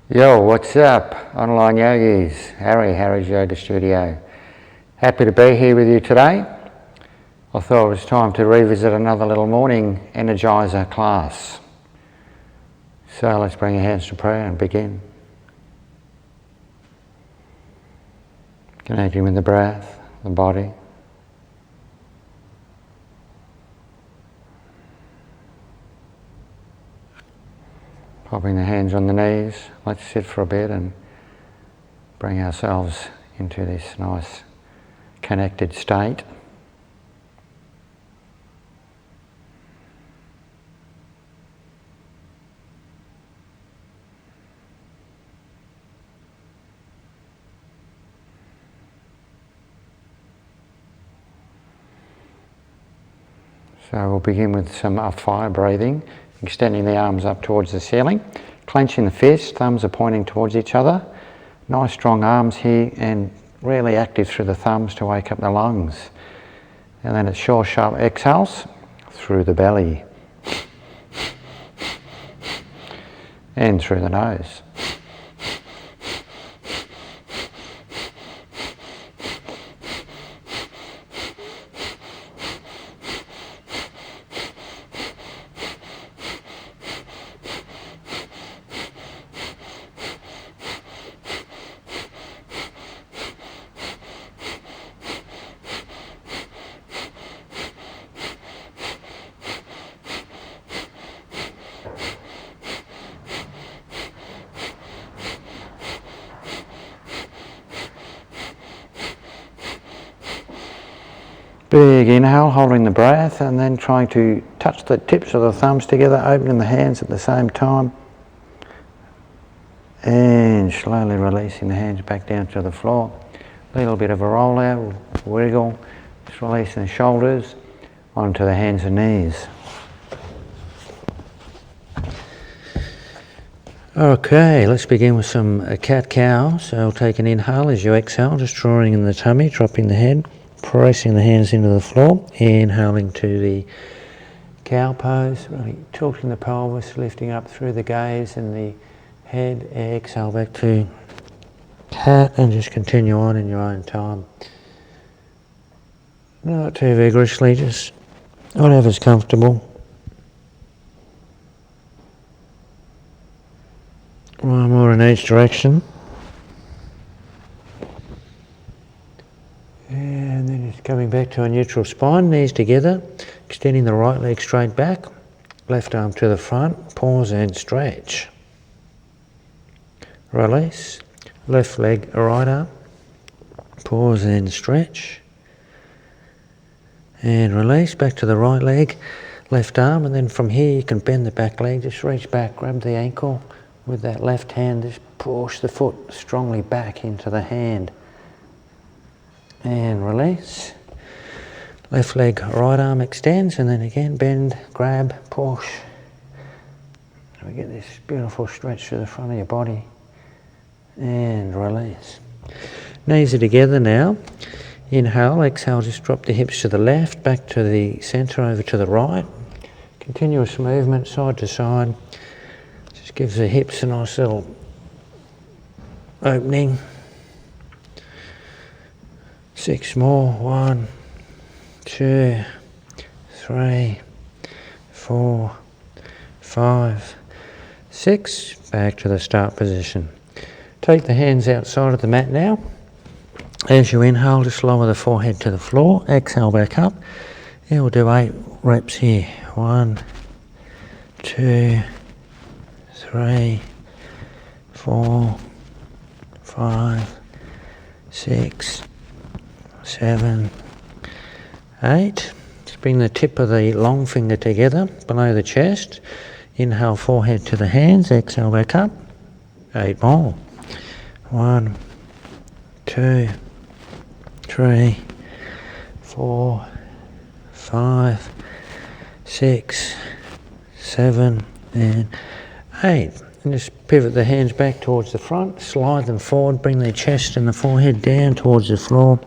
Yo, what's up, online yogis? Harry's Yoga Studio. Happy to be here with you today. I thought it was time to revisit another little morning energizer class. So let's bring your hands to prayer and begin. Connecting with the breath, the body. Popping the hands on the knees. Let's sit for a bit and bring ourselves into this nice connected state. So we'll begin with some fire breathing, extending the arms up towards the ceiling, clenching the fists, thumbs are pointing towards each other. Nice strong arms here and really active through the thumbs to wake up the lungs. And then it's short, sharp exhales through the belly and through the nose. Big inhale, holding the breath, and then trying to touch the tips of the thumbs together, opening the hands at the same time. And slowly releasing the hands back down to the floor. A little bit of a roll out, wiggle, just releasing the shoulders onto the hands and knees. Okay, let's begin with some cat-cow. So take an inhale as you exhale, just drawing in the tummy, dropping the head. Pressing the hands into the floor, inhaling to the cow pose, really tilting the pelvis, lifting up through the gaze and the head. Exhale back to cat and just continue on in your own time. Not too vigorously, just whatever's comfortable. One more in each direction. And then just coming back to a neutral spine, knees together, extending the right leg straight back, left arm to the front, pause and stretch. Release, left leg, right arm, pause and stretch. And release, back to the right leg, left arm, and then from here you can bend the back leg, just reach back, grab the ankle with that left hand, just push the foot strongly back into the hand. And release. Left leg, right arm extends, and then again bend, grab, push. And we get this beautiful stretch through the front of your body. And release. Knees are together now. Inhale, exhale, just drop the hips to the left, back to the centre, over to the right. Continuous movement, side to side. Just gives the hips a nice little opening. 6 more. 1, 2, 3, 4, 5, 6. Back to the start position. Take the hands outside of the mat now. As you inhale, just lower the forehead to the floor. Exhale back up. And we'll do 8 reps here. 1, 2, 3, 4, 5, 6, 7, 8. Just bring the tip of the long finger together below the chest. Inhale, forehead to the hands. Exhale back up. 8 more. 1, 2, 3, 4, 5, 6, 7, and 8. And just pivot the hands back towards the front. Slide them forward. Bring the chest and the forehead down towards the floor.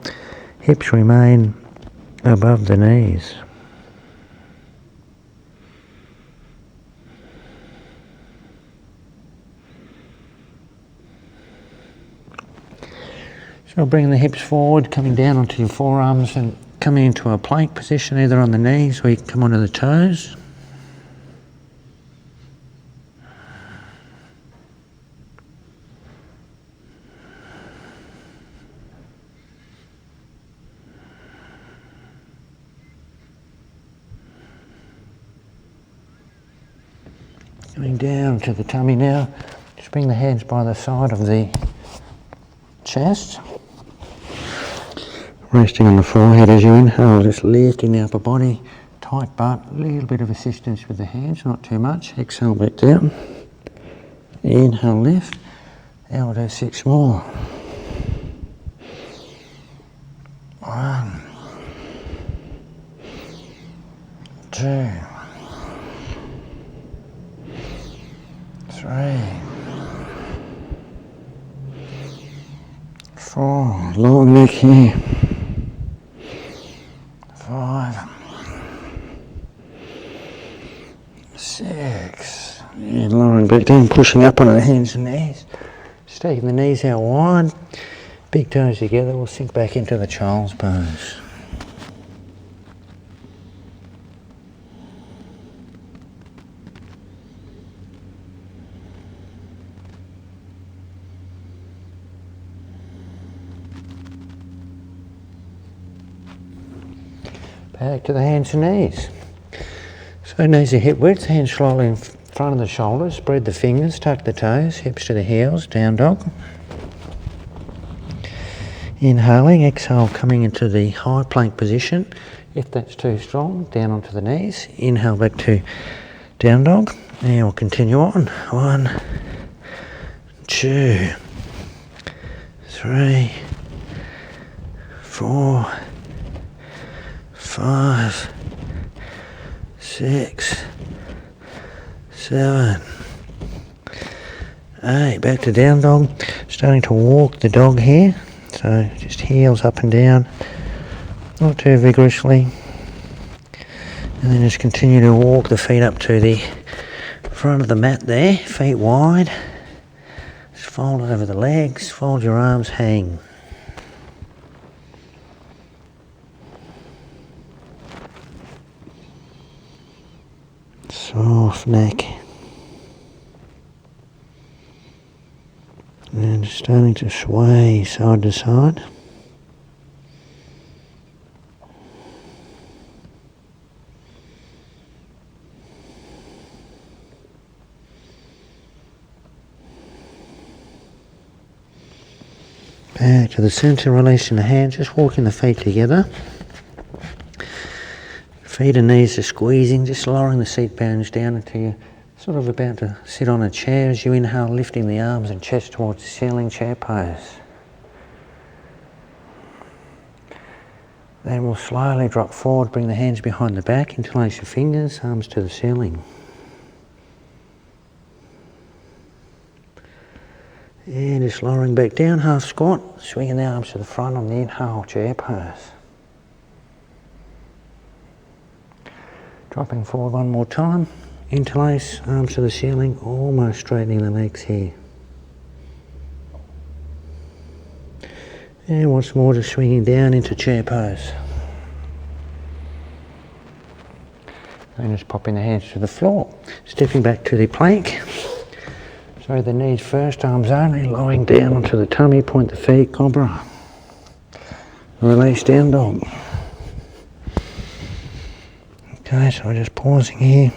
Hips remain above the knees. So bringing the hips forward, coming down onto your forearms and coming into a plank position either on the knees or you can come onto the toes. Coming down to the tummy now, just bring the hands by the side of the chest. Resting on the forehead as you inhale, just lifting the upper body, tight butt, a little bit of assistance with the hands, not too much. Exhale back down. Inhale, lift. Now we'll do 6 more. 1, 2, 3, 4, long neck here. 5, 6, and lowering back down, pushing up onto the hands and knees. Just taking the knees out wide, big toes together, we'll sink back into the child's pose. Back to the hands and knees. So knees are hip width, hands slowly in front of the shoulders, spread the fingers, tuck the toes, hips to the heels, down dog. Inhaling, exhale, coming into the high plank position. If that's too strong, down onto the knees. Inhale back to down dog. Now we'll continue on. 1, 2, 3, 4, 5, 6, 7, 8. Back to down dog. Starting to walk the dog here. So just heels up and down, not too vigorously. And then just continue to walk the feet up to the front of the mat there, feet wide. Just fold it over the legs, fold your arms, hang. Soft neck. And just starting to sway side to side. Back to the centre, releasing the hands, just walking the feet together. Feet and knees are squeezing, just lowering the seat bones down until you're sort of about to sit on a chair as you inhale, lifting the arms and chest towards the ceiling, chair pose. Then we'll slowly drop forward, bring the hands behind the back, interlace your fingers, arms to the ceiling. And just lowering back down, half squat, swinging the arms to the front on the inhale, chair pose. Dropping forward one more time, interlace, arms to the ceiling, almost straightening the legs here. And once more, just swinging down into chair pose. And just popping the hands to the floor, stepping back to the plank. So the knees first, arms only, lowering down onto the tummy, point the feet, cobra. Release, down dog. Okay, so we're just pausing here.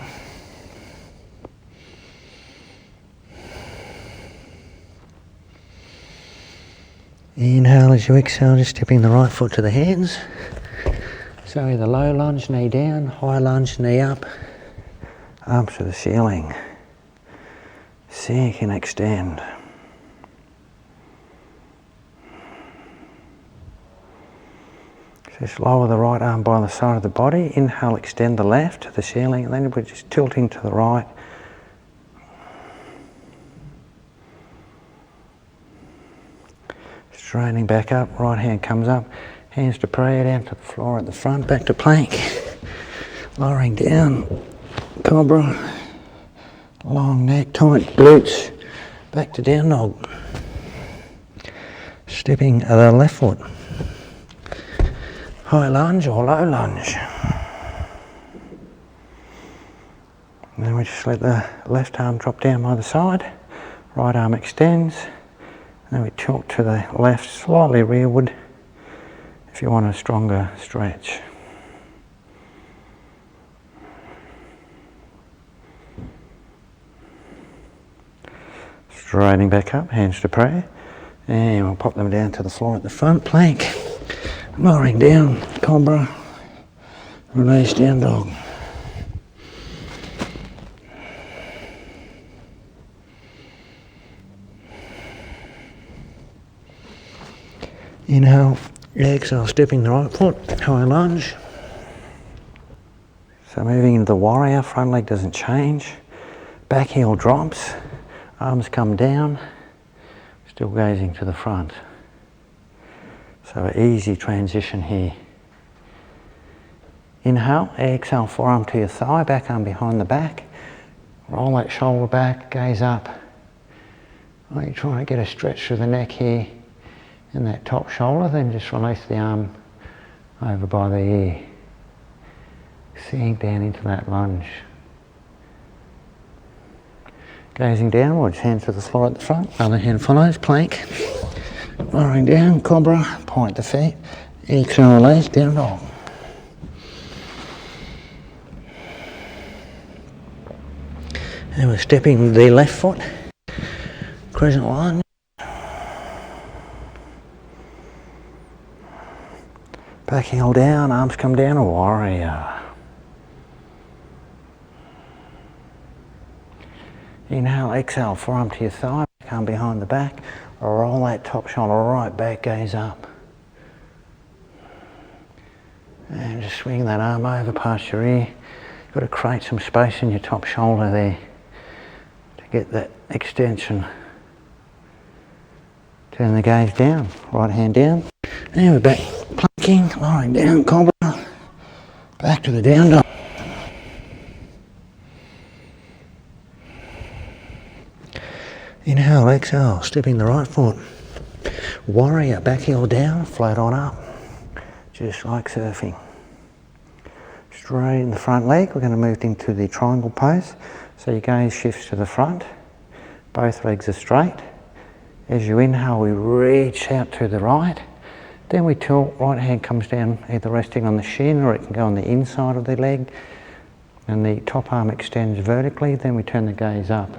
Inhale as you exhale, just stepping the right foot to the hands. So either low lunge, knee down, high lunge, knee up, arms to the ceiling. Sink and extend. Just lower the right arm by the side of the body. Inhale, extend the left to the ceiling, and then we're just tilting to the right. Straightening back up, right hand comes up, hands to prayer, down to the floor at the front, back to plank. Lowering down, cobra, long neck, tight glutes, back to down dog. Stepping the left foot. High lunge or low lunge. And then we just let the left arm drop down by the side, right arm extends, and then we tilt to the left slightly rearward if you want a stronger stretch. Straightening back up, hands to prayer, and we'll pop them down to the floor at the front, plank, lowering down, cobra, release, down dog. Inhale, exhale, stepping the right foot, high lunge. So moving into the warrior, front leg doesn't change, back heel drops, arms come down, still gazing to the front. So an easy transition here. Inhale, exhale, forearm to your thigh, back arm behind the back, roll that shoulder back, gaze up. You're trying to get a stretch through the neck here and that top shoulder, then just release the arm over by the ear. Sink down into that lunge. Gazing downwards, hands to the floor at the front, other hand follows, plank. Lowering down, cobra, point the feet, exhale, release, down dog. And we're stepping the left foot, crescent lunge. Back heel down, arms come down, a warrior. Inhale, exhale, forearm to your thigh, arm behind the back, roll that top shoulder right back, gaze up. And just swing that arm over past your ear. You've got to create some space in your top shoulder there to get that extension. Turn the gaze down, right hand down. And we're back, planking, lowering down, cobra, back to the down dog. Inhale, exhale, stepping the right foot. Warrior, back heel down, float on up, just like surfing. Straighten the front leg, we're going to move into the triangle pose. So your gaze shifts to the front, both legs are straight. As you inhale, we reach out to the right. Then we tilt, right hand comes down, either resting on the shin or it can go on the inside of the leg. And the top arm extends vertically, then we turn the gaze up.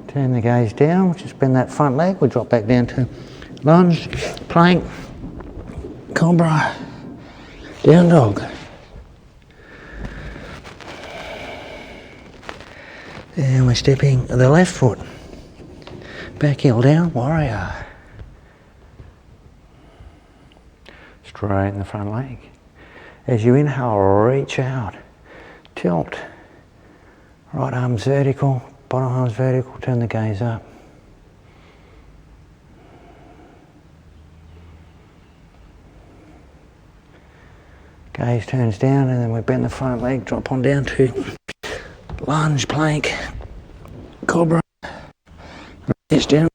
Turn the gaze down, just bend that front leg, we drop back down to lunge, plank, cobra, down dog. And we're stepping the left foot, back heel down, warrior. Straighten the front leg. As you inhale, reach out, tilt, right arm's vertical, bottom arm's vertical, turn the gaze up. Gaze turns down and then we bend the front leg, drop on down to lunge, plank, cobra, release down.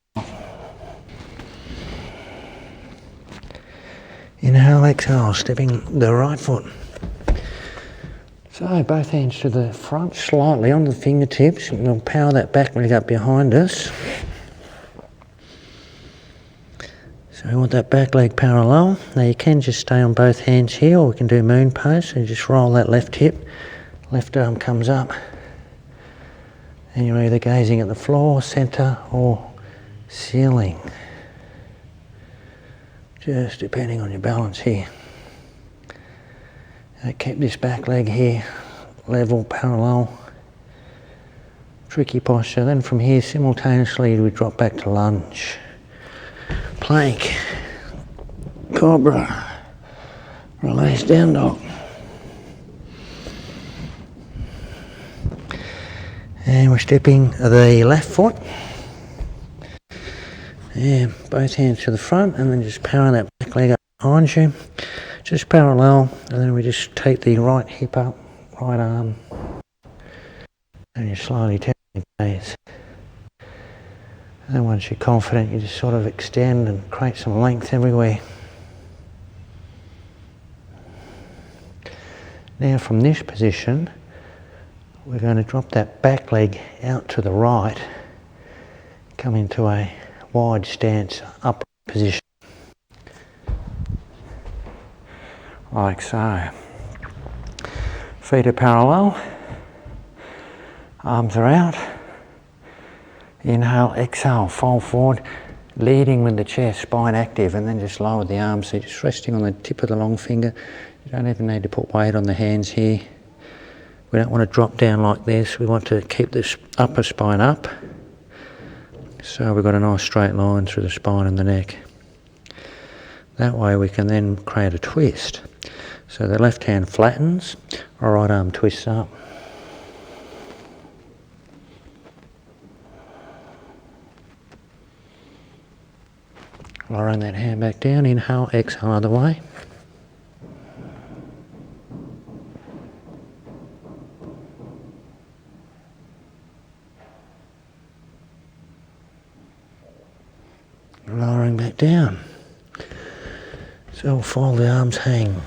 Inhale, exhale, stepping the right foot. So both hands to the front, slightly on the fingertips, and we'll power that back leg up behind us. So we want that back leg parallel. Now you can just stay on both hands here, or we can do moon pose. So you just roll that left hip, left arm comes up, and you're either gazing at the floor, centre, or ceiling. Just depending on your balance here. Keep this back leg here, level, parallel. Tricky posture. Then from here, simultaneously, we drop back to lunge. Plank, cobra, release, down dog. And we're stepping the left foot. And both hands to the front, and then just power that back leg up behind you. Just parallel, and then we just take the right hip up, right arm, And you slowly turn your gaze. And once you're confident, you just sort of extend and create some length everywhere. Now from this position, we're going to drop that back leg out to the right, come into a wide stance upright position. Like so. Feet are parallel, arms are out. Inhale, exhale, fold forward, leading with the chest, spine active, and then just lower the arms. So just resting on the tip of the long finger. You don't even need to put weight on the hands here. We don't want to drop down like this. We want to keep this upper spine up. So we've got a nice straight line through the spine and the neck. That way we can then create a twist. So the left hand flattens, our right arm twists up. Lowering that hand back down, inhale, exhale other way. Lowering back down. So we'll fold the arms, hang.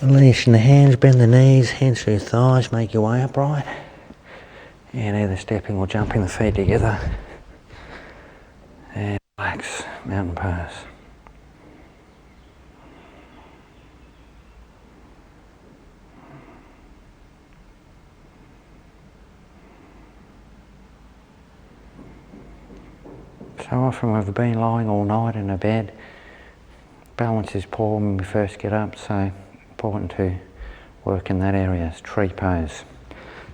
Releasing the hands, bend the knees, hands through your thighs, make your way upright. And either stepping or jumping the feet together. And relax, mountain pose. So often we've been lying all night in a bed. Balance is poor when we first get up, so important to work in that area. It's tree pose.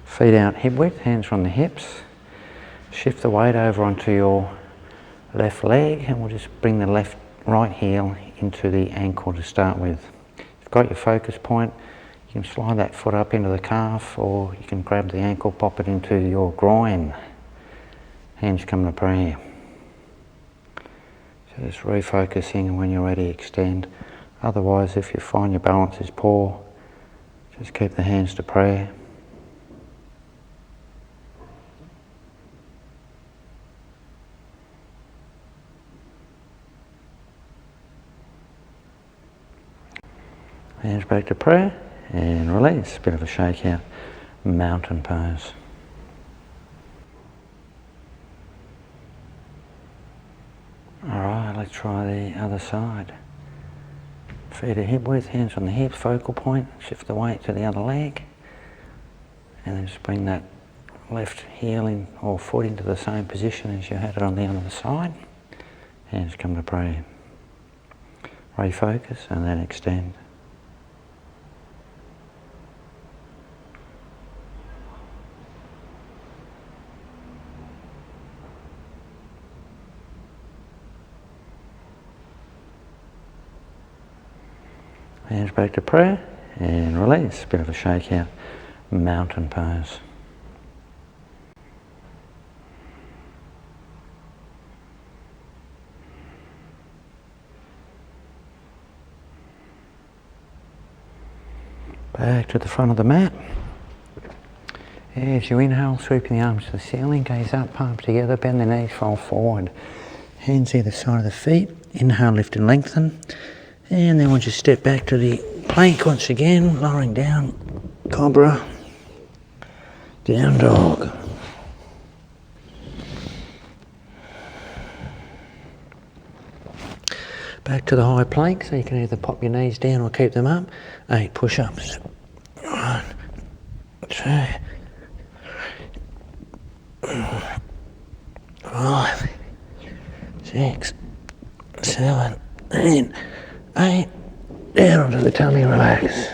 Feet out hip width, hands on the hips. Shift the weight over onto your left leg and we'll just bring the right heel into the ankle to start with. If you've got your focus point, you can slide that foot up into the calf or you can grab the ankle, pop it into your groin. Hands come to prayer. So just refocusing, and when you're ready, extend. Otherwise, if you find your balance is poor, just keep the hands to prayer. Hands back to prayer and release. Bit of a shake out, mountain pose. Alright, let's try the other side. Feet at hip width, hands on the hips, focal point, shift the weight to the other leg, and then just bring that left heel in or foot into the same position as you had it on the other side. Hands come to prayer. Refocus and then extend. Hands back to prayer and release. Bit of a shake out, mountain pose. Back to the front of the mat. As you inhale, sweeping the arms to the ceiling, gaze up, palms together, bend the knees, fold forward. Hands either side of the feet. Inhale, lift and lengthen. And then we'll just step back to the plank once again, lowering down, cobra, down dog. Back to the high plank, so you can either pop your knees down or keep them up. 8 push-ups. 1, 2, 5, 6, 7, and 8. Down onto the tummy, relax.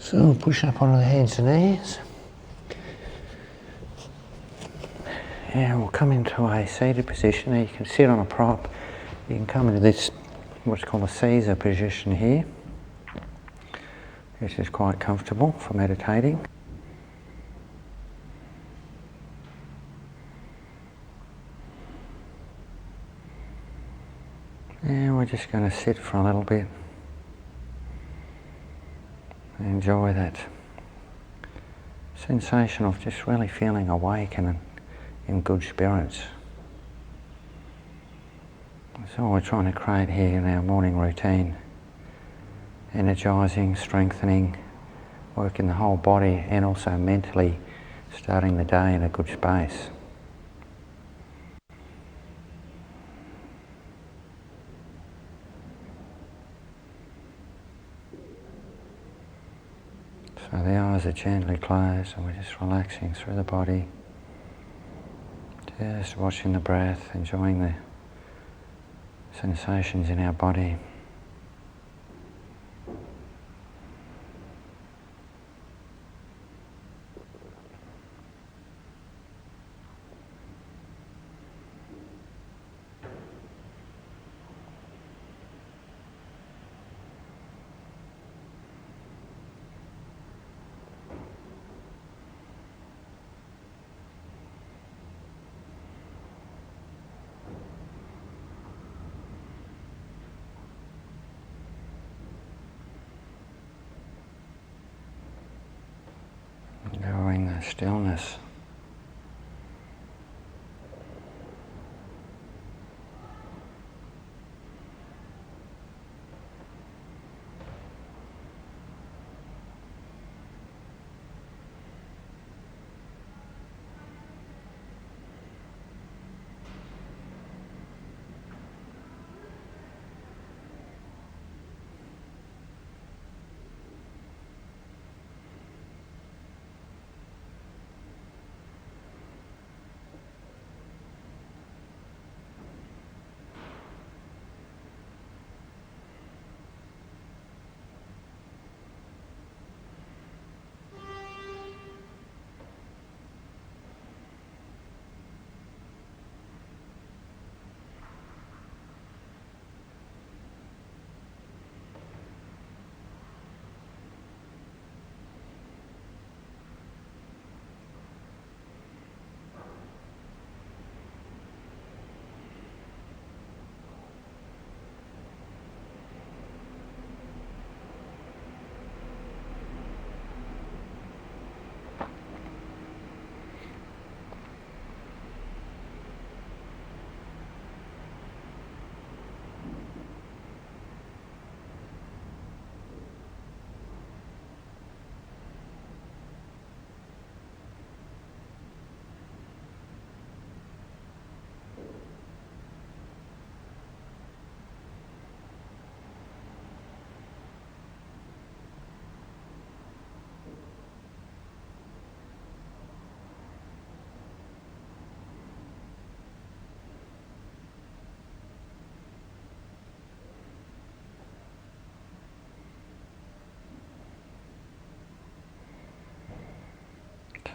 So push up onto the hands and knees. And we'll come into a seated position. Now you can sit on a prop. You can come into this, what's called a Caesar position here. This is quite comfortable for meditating. And we're just going to sit for a little bit. Enjoy that sensation of just really feeling awake and in good spirits. That's all we're trying to create here in our morning routine. Energising, strengthening, working the whole body and also mentally starting the day in a good space. So the eyes are gently closed and we're just relaxing through the body. Just watching the breath, enjoying the sensations in our body. Enjoying the stillness.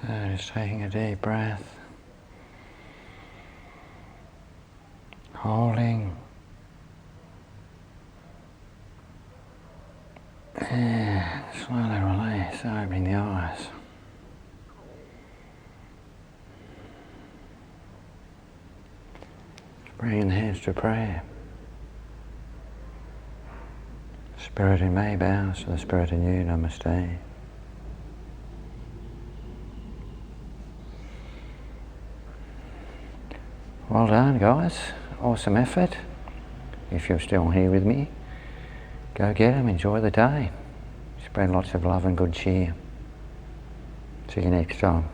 So just taking a deep breath, holding, and slowly release, opening the eyes. Bringing the hands to prayer. Spirit in me bows to the Spirit in you, namaste. Well done, guys. Awesome effort. If you're still here with me, go get them, enjoy the day. Spread lots of love and good cheer. See you next time.